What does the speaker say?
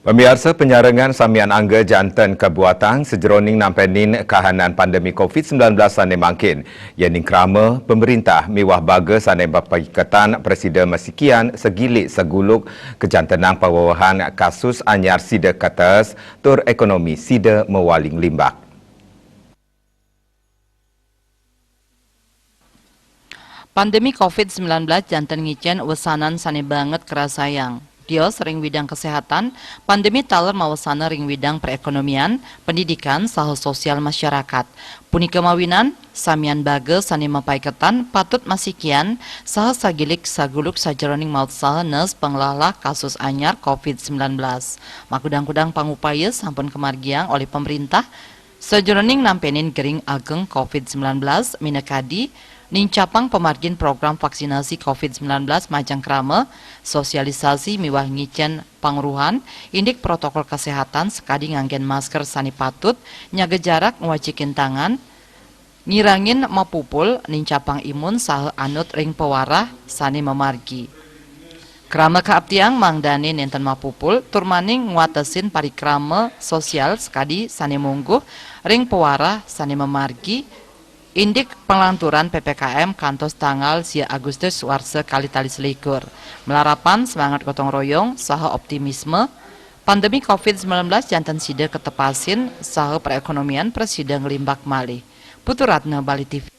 Pemirsa penyarengan samian angga jantan kebuatan sejeroning nampenin kahanan pandemi COVID-19 sane mangkin. Yening krama pemerintah miwah baga sane bapikatan Presiden Masikian segilik seguluk kejantanang pawawahan kasus anyar sida katas tur ekonomi sida mewaling limbak. Pandemi COVID-19 jantan ngicen wesanan sane banget kerasayang. Dia sering bidang kesehatan, pandemi taler mawasana ring bidang perekonomian, pendidikan, saha sosial masyarakat. Punika mawinan, samian bage sane mapaiketan patut masikian, saha sagilik saguluk sajeroning maut saha nes pengelola kasus anyar COVID-19. Makudang-kudang pangupaya sampun kemargiang oleh pemerintah, sajeroning nampenin gering ageng COVID-19 minekadi, nincapang pemargin program vaksinasi COVID-19 majang krama, sosialisasi miwah ngicen pangruhan, indik protokol kesehatan sekadi nganggen masker sani patut, nyaga jarak ngwacikin tangan, ngirangin mapupul, nincapang imun saha anut ring pewarah sani memargi. Krama kaaptiang mangdani nenten mapupul, turmaning nguatesin parikrama sosial sekadi sani mungguh, ring pewarah sani memargi, indik penglanturan PPKM kantos tanggal 10 Agustus warsa kali tali selikur. Melarapan semangat gotong royong, saha optimisme, pandemi COVID-19 jantan sida ketepasin, saha perekonomian presiden limbak malih. Putu Ratna, Bali TV.